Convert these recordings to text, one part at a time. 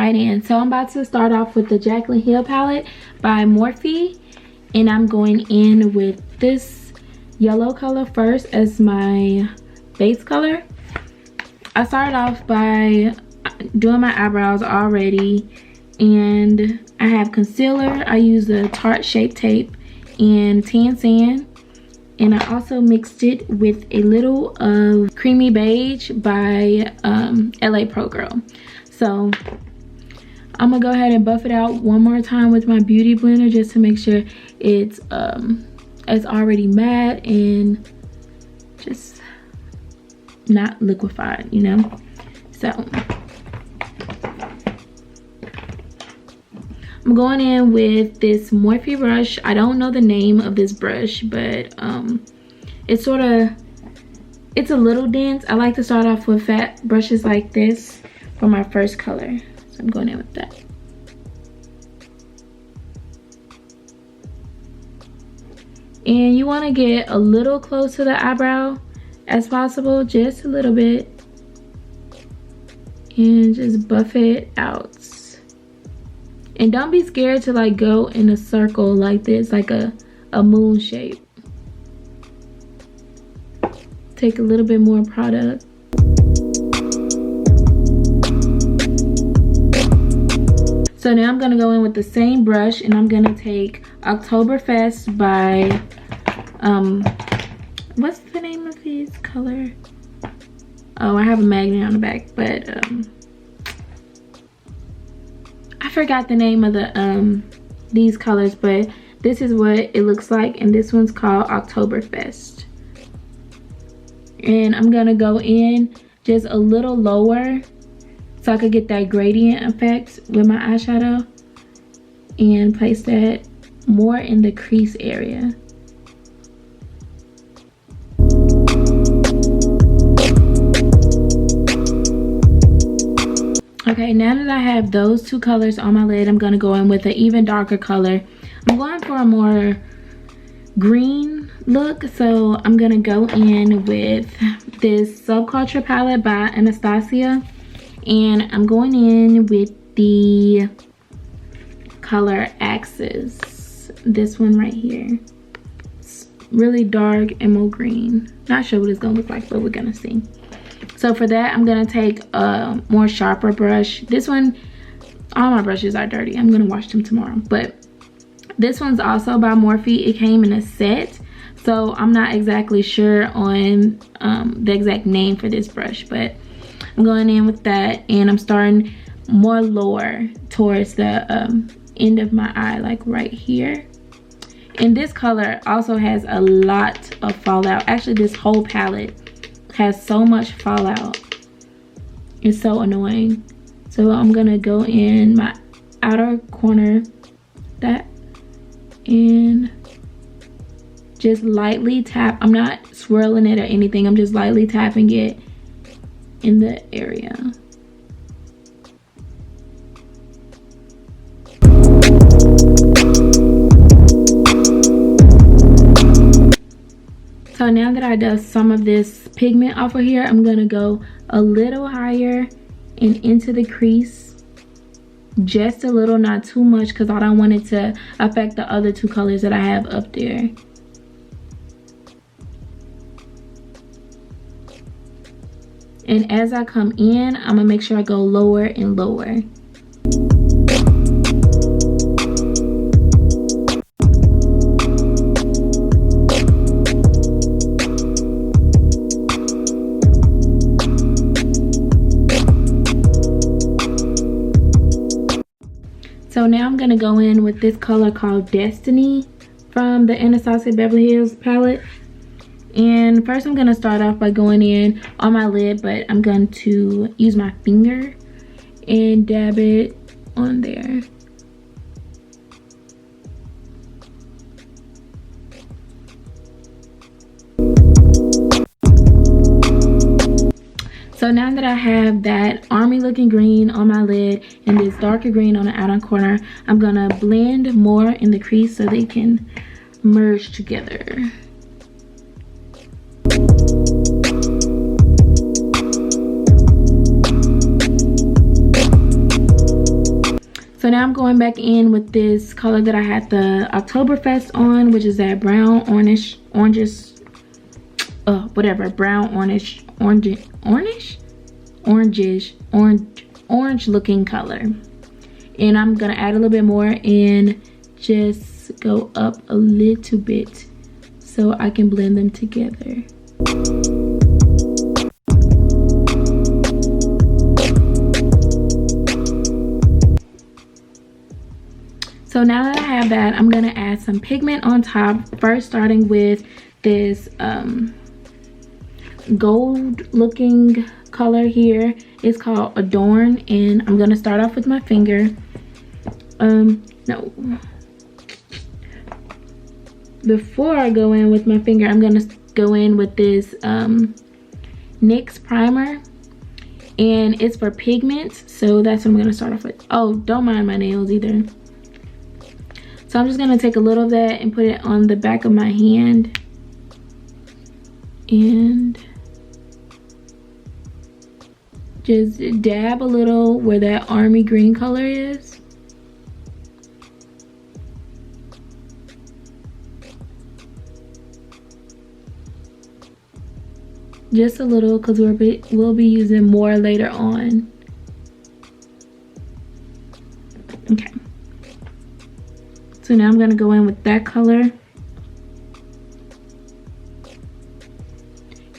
right in. So I'm about to start off with the Jaclyn Hill palette by Morphe, and I'm going in with this yellow color first as my base color. I started off by doing my eyebrows already, and I have concealer. I use the Tarte Shape Tape and Tan Sand, and I also mixed it with a little of Creamy Beige by LA Pro Girl. So I'm gonna go ahead and buff it out one more time with my beauty blender just to make sure it's already matte and just not liquefied, you know. So I'm going in with this Morphe brush. I don't know the name of this brush, but it's a little dense. I like to start off with fat brushes like this for my first color. So I'm going in with that. And you want to get a little close to the eyebrow as possible, just a little bit, and just buff it out. And don't be scared to like go in a circle like this, like a moon shape. Take a little bit more product. So now I'm gonna go in with the same brush, and I'm gonna take Oktoberfest by what's the name of this color? Oh, I have a magnet on the back, but I forgot the name of the these colors, but this is what it looks like, and this one's called Oktoberfest. And I'm gonna go in just a little lower so I could get that gradient effect with my eyeshadow, and place that more in the crease area. Okay, now that I have those two colors on my lid, I'm gonna go in with an even darker color. I'm going for a more green look, so I'm gonna go in with this Subculture palette by Anastasia, and I'm going in with the color Axis, this one right here. It's really dark emerald green. Not sure what it's gonna look like, but we're gonna see. So for that, I'm gonna take a more sharper brush. This one, all my brushes are dirty. I'm gonna wash them tomorrow. But this one's also by Morphe. It came in a set, so I'm not exactly sure on the exact name for this brush, but I'm going in with that, and I'm starting more lower towards the end of my eye, like right here. And this color also has a lot of fallout. Actually, this whole palette has so much fallout. It's so annoying. So I'm gonna go in my outer corner, that, and just lightly tap. I'm not swirling it or anything. I'm just lightly tapping it in the area. So now that I dust some of this pigment off of here, I'm gonna go a little higher and into the crease. Just a little, not too much, because I don't want it to affect the other two colors that I have up there. And as I come in, I'm gonna make sure I go lower and lower. So now I'm gonna go in with this color called Destiny from the Anastasia Beverly Hills palette. And first I'm gonna start off by going in on my lid, but I'm going to use my finger and dab it on there. So now that I have that army looking green on my lid and this darker green on the outer corner, I'm gonna blend more in the crease so they can merge together. So now I'm going back in with this color that I had the Oktoberfest on, which is that brown orangish orange looking color. And I'm gonna add a little bit more and just go up a little bit so I can blend them together. So now that I have that, I'm gonna add some pigment on top. First, starting with this gold looking color here. It's called Adorn, and I'm gonna start off with my finger. No. Before I go in with my finger, I'm gonna go in with this NYX primer, and it's for pigments, so that's what I'm gonna start off with. Oh, don't mind my nails either. So I'm just gonna take a little of that and put it on the back of my hand and just dab a little where that army green color is. Just a little, because we'll be using more later on. Okay. So now I'm gonna go in with that color.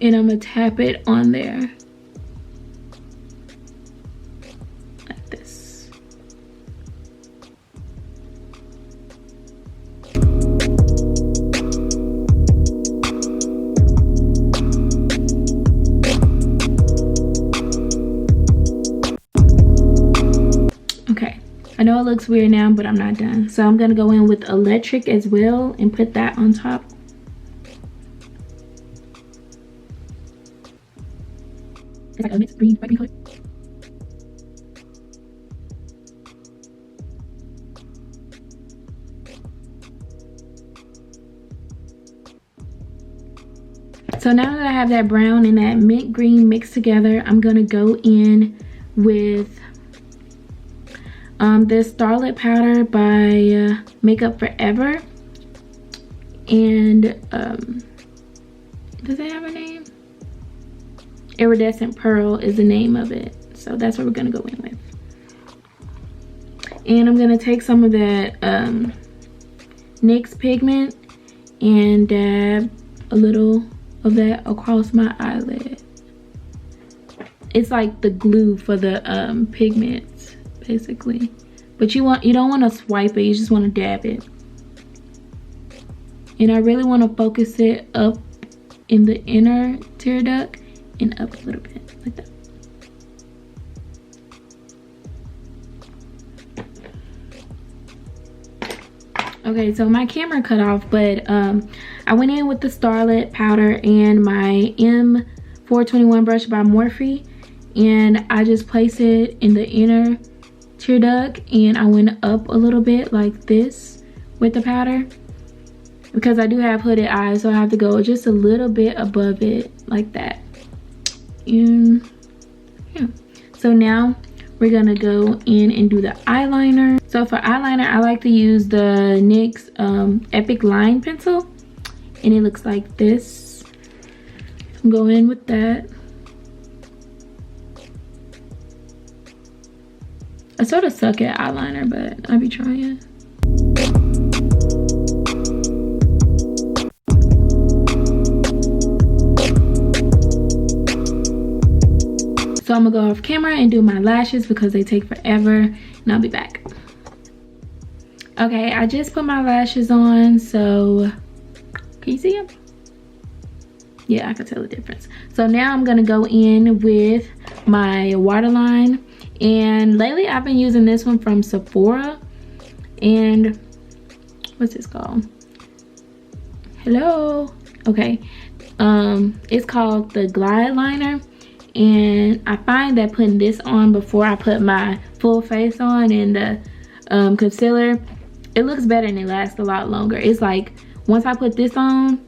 And I'm gonna tap it on there. Like this. Okay. I know it looks weird now, but I'm not done. So I'm gonna go in with Electric as well and put that on top. It's like a mixed green, white green color. So now that I have that brown and that mint green mixed together, I'm gonna go in with this Starlit powder by Makeup Forever. And does it have a name? Iridescent Pearl is the name of it. So that's what we're gonna go in with. And I'm gonna take some of that NYX pigment and dab a little of that across my eyelid. It's like the glue for the pigments, basically. But you don't want to swipe it, you just want to dab it. And I really want to focus it up in the inner tear duct and up a little bit, like that. Okay, so my camera cut off, but I went in with the Starlit powder and my M421 brush by Morphe, and I just placed it in the inner tear duct, and I went up a little bit like this with the powder because I do have hooded eyes, so I have to go just a little bit above it like that. And yeah, so now we're gonna go in and do the eyeliner. So for eyeliner, I like to use the NYX Epic Line pencil, and it looks like this. I'm going in with that. I sort of suck at eyeliner, but I'll be trying. So I'm gonna go off camera and do my lashes because they take forever, and I'll be back. Okay, I just put my lashes on, so can you see them? Yeah, I can tell the difference. So now I'm gonna go in with my waterline. And lately I've been using this one from Sephora, and what's this called? Hello. Okay, it's called the Glide Liner, and I find that putting this on before I put my full face on and the concealer, it looks better and it lasts a lot longer. It's like once I put this on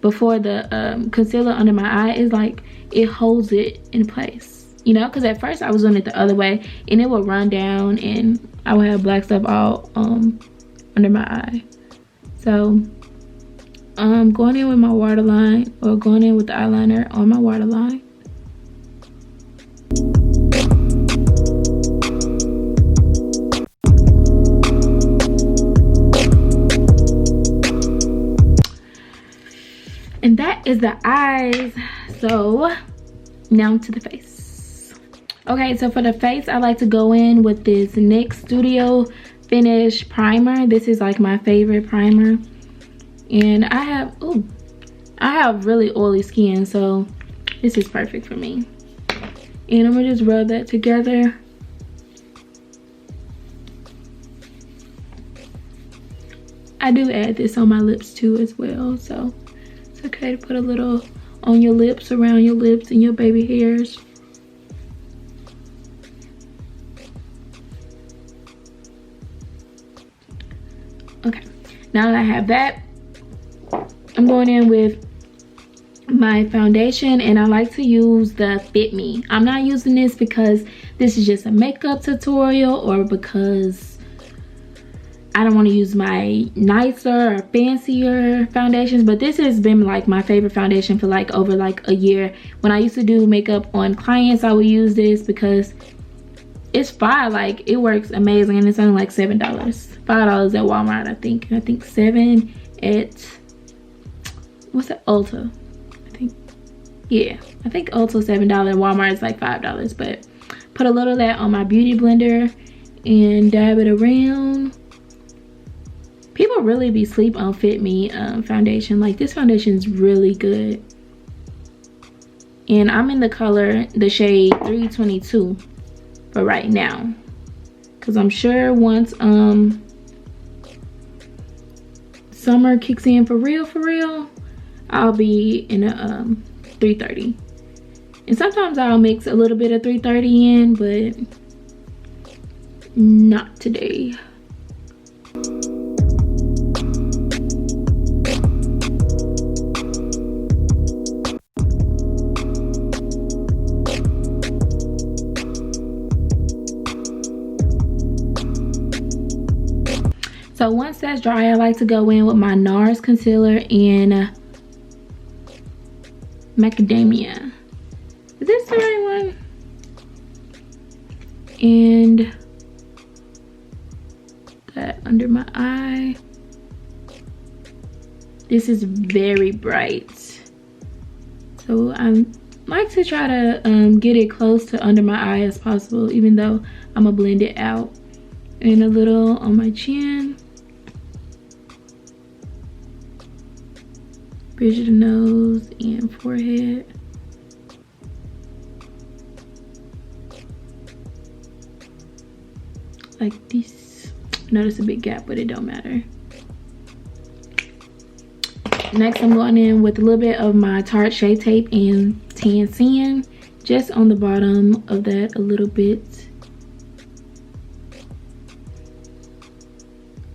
before the concealer under my eye, it's like it holds it in place. you know, because at first I was doing it the other way and it would run down and I would have black stuff all under my eye. So going in with my waterline, or going in with the eyeliner on my waterline. And that is the eyes. So now to the face. Okay, so for the face, I like to go in with this NYX Studio Finish primer. This is like my favorite primer. And I have really oily skin, so this is perfect for me. And I'm gonna just rub that together. I do add this on my lips too as well, so it's okay to put a little on your lips, around your lips and your baby hairs. Okay, now that I have that, I'm going in with my foundation, and I like to use the Fit Me. I'm not using this because this is just a makeup tutorial, or because I don't want to use my nicer or fancier foundations, but this has been like my favorite foundation for like over like a year. When I used to do makeup on clients, I would use this because it's fire. Like, it works amazing, and it's only like $7. $5 at Walmart, I think. I think $7 at, what's that, Ulta? I think, yeah, I think Ulta $7, Walmart is like $5. But put a little of that on my beauty blender and dab it around. People really be sleep on Fit Me foundation. Like, this foundation is really good. And I'm in the color, the shade 322 for right now, because I'm sure once summer kicks in for real, I'll be in a 330. And sometimes I'll mix a little bit of 330 in, but not today. So once that's dry, I like to go in with my NARS concealer in Macadamia. Is this the right one? And that under my eye. This is very bright, so I like to try to get it close to under my eye as possible, even though I'm gonna blend it out. And a little on my chin, bridge of the nose and forehead. Like this. Notice a big gap, but it don't matter. Next, I'm going in with a little bit of my Tarte Shea Tape and Tan Sand, just on the bottom of that a little bit.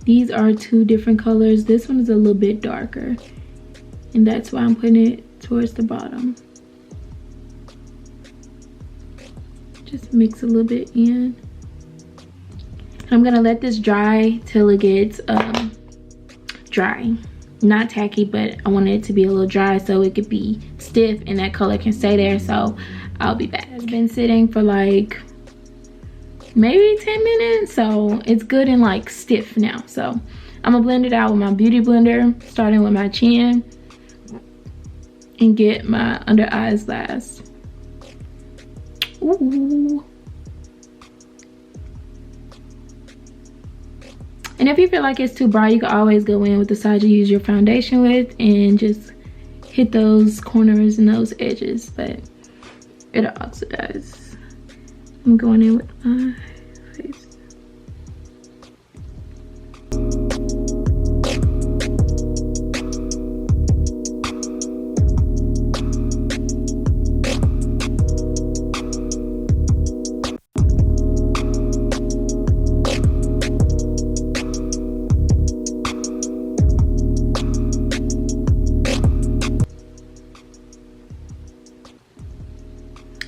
These are two different colors. This one is a little bit darker, and that's why I'm putting it towards the bottom. Just mix a little bit in. I'm gonna let this dry till it gets dry. Not tacky, but I want it to be a little dry so it could be stiff and that color can stay there. So I'll be back. It's been sitting for like maybe 10 minutes, so it's good and like stiff now. So I'm gonna blend it out with my beauty blender, starting with my chin, and get my under eyes last. Ooh. And if you feel like it's too bright, you can always go in with the side you use your foundation with and just hit those corners and those edges, but it'll oxidize. I'm going in with my face.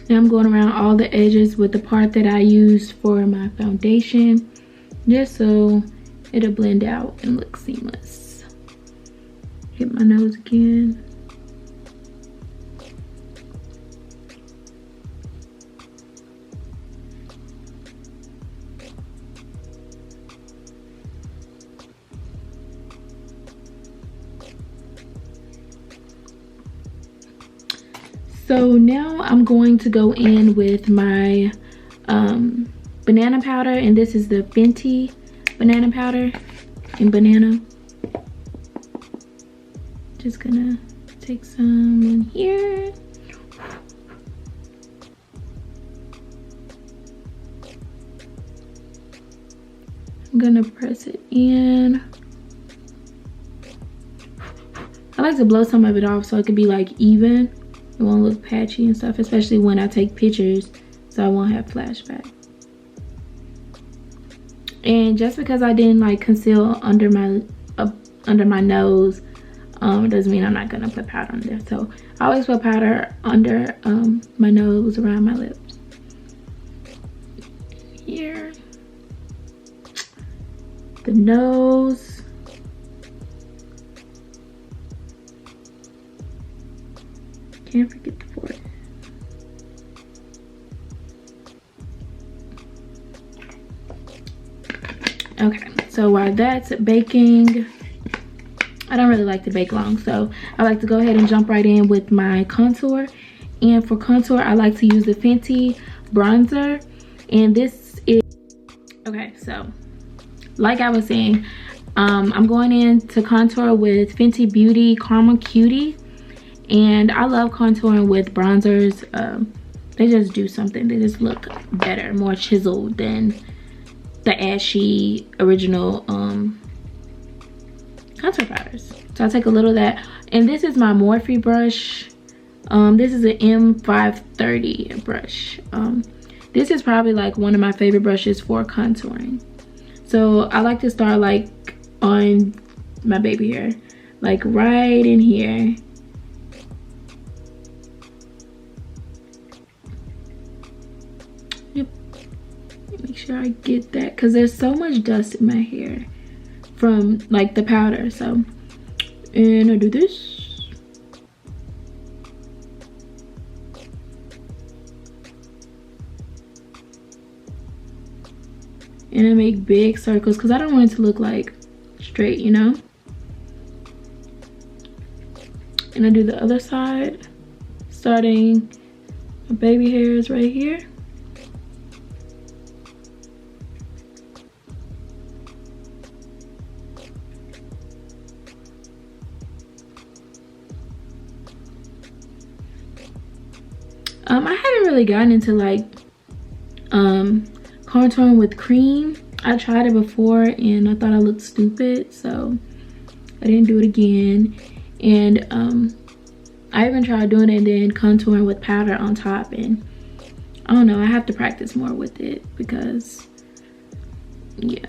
Now I'm going around all the edges with the part that I used for my foundation, just so it'll blend out and look seamless. Hit my nose again. So now I'm going to go in with my banana powder, and this is the Fenty banana powder in banana. Just gonna take some in here. I'm gonna press it in. I like to blow some of it off so it could be like even. It won't look patchy and stuff, especially when I take pictures, so I won't have flashback. And just because I didn't like conceal under my nose, doesn't mean I'm not gonna put powder on there. So I always put powder under my nose, around my lips. Here, the nose. Can't forget the forehead. Okay, so while that's baking, I don't really like to bake long, so I like to go ahead and jump right in with my contour. And for contour, I like to use the Fenty bronzer, and this is okay. So like I was saying, I'm going in to contour with Fenty Beauty Caramel Cutie. And I love contouring with bronzers. They just do something. They just look better, more chiseled than the ashy original contour powders. So I'll take a little of that. And this is my Morphe brush. This is an M530 brush. This is probably like one of my favorite brushes for contouring. So I like to start like on my baby hair, like right in here. Make sure I get that, because there's so much dust in my hair from like the powder. So, and I do this. And I make big circles because I don't want it to look like straight, you know. And I do the other side, starting my baby hairs right here. I haven't really gotten into like contouring with cream. I tried it before and I thought I looked stupid, so I didn't do it again. And I even tried doing it and then contouring with powder on top, and I don't know, I have to practice more with it because yeah,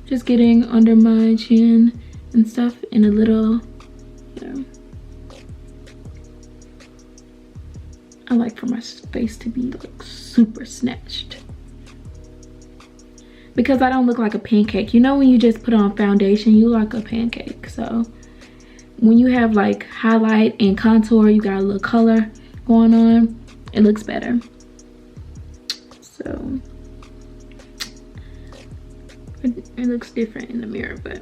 just getting under my chin and stuff in a little, you know. I like for my face to be like super snatched, because I don't look like a pancake. You know, when you just put on foundation, you look like a pancake. So when you have like highlight and contour, you got a little color going on, it looks better. So it looks different in the mirror, but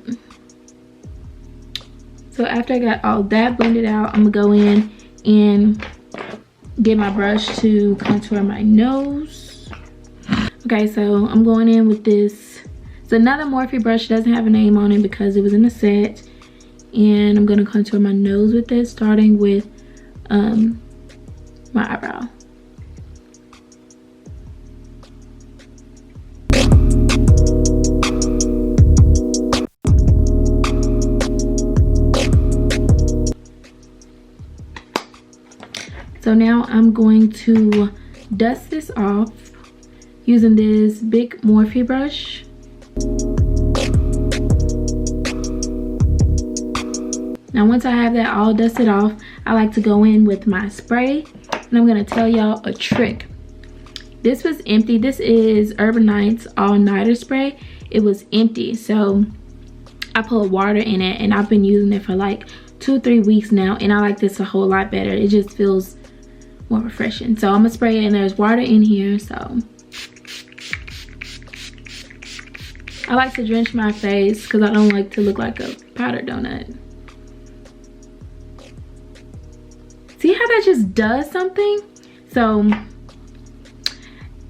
so after I got all that blended out, I'm gonna go in and get my brush to contour my nose. Okay, so I'm going in with this. It's another Morphe brush. It doesn't have a name on it because it was in a set. And I'm gonna contour my nose with this, starting with my eyebrow. So now I'm going to dust this off using this big Morphe brush. Now once I have that all dusted off, I like to go in with my spray And I'm gonna tell y'all a trick. This was empty. This is Urban Nights All Nighter Spray. It was empty, so I put water in it, and I've been using it for like 2 or 3 weeks now, and I like this a whole lot better. It just feels more refreshing. So I'm gonna spray it, and there's water in here. So I like to drench my face because I don't like to look like a powdered donut. See how that just does something? So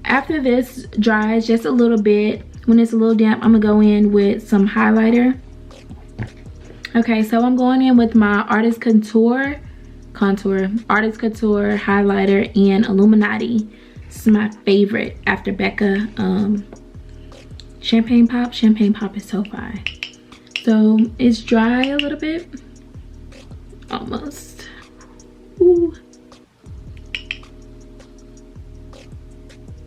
after this dries just a little bit, when it's a little damp, I'm gonna go in with some highlighter. Okay, so I'm going in with my Artist Couture highlighter in Illuminati. This is my favorite after Becca. Champagne Pop. Champagne Pop is so fine. So it's dry a little bit. Almost. Ooh.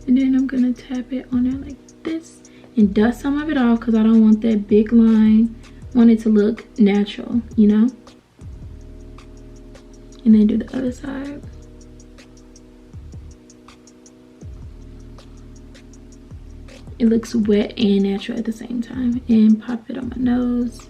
And then I'm gonna tap it on there like this and dust some of it off because I don't want that big line. I want it to look natural, you know? And then do the other side. It looks wet and natural at the same time. And pop it on my nose.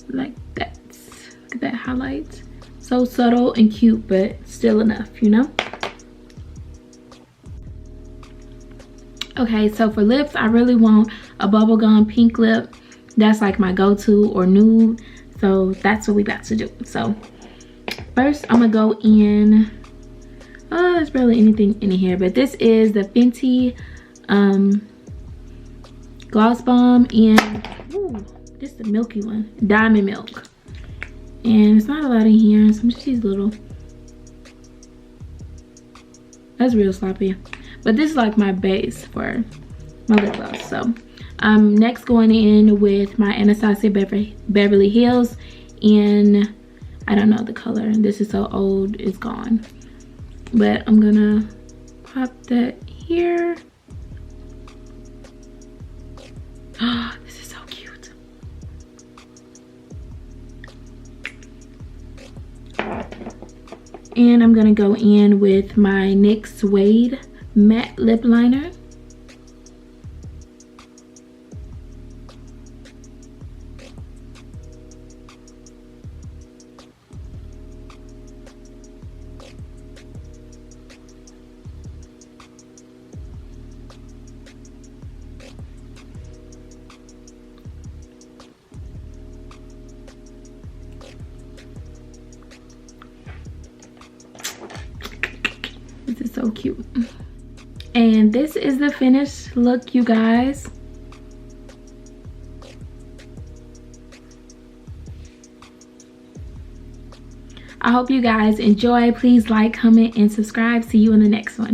Like that. Look at that highlight. So subtle and cute, but still enough, you know? Okay, so for lips, I really want a bubblegum pink lip. That's like my go-to, or nude. So that's what we about to do. So first I'm gonna go in, oh, there's barely anything in here, but this is the Fenty Gloss Bomb in, ooh, this is the milky one, Diamond Milk. And it's not a lot in here, so I'm just these little, that's real sloppy. But this is like my base for my lip gloss. So I'm next going in with my Anastasia Beverly Hills in, I don't know the color. This is so old, it's gone. But I'm gonna pop that here. Oh, this is so cute. And I'm gonna go in with my NYX Suede matte lip liner. This is so cute. And this is the finished look, you guys. I hope you guys enjoy. Please like, comment, and subscribe. See you in the next one.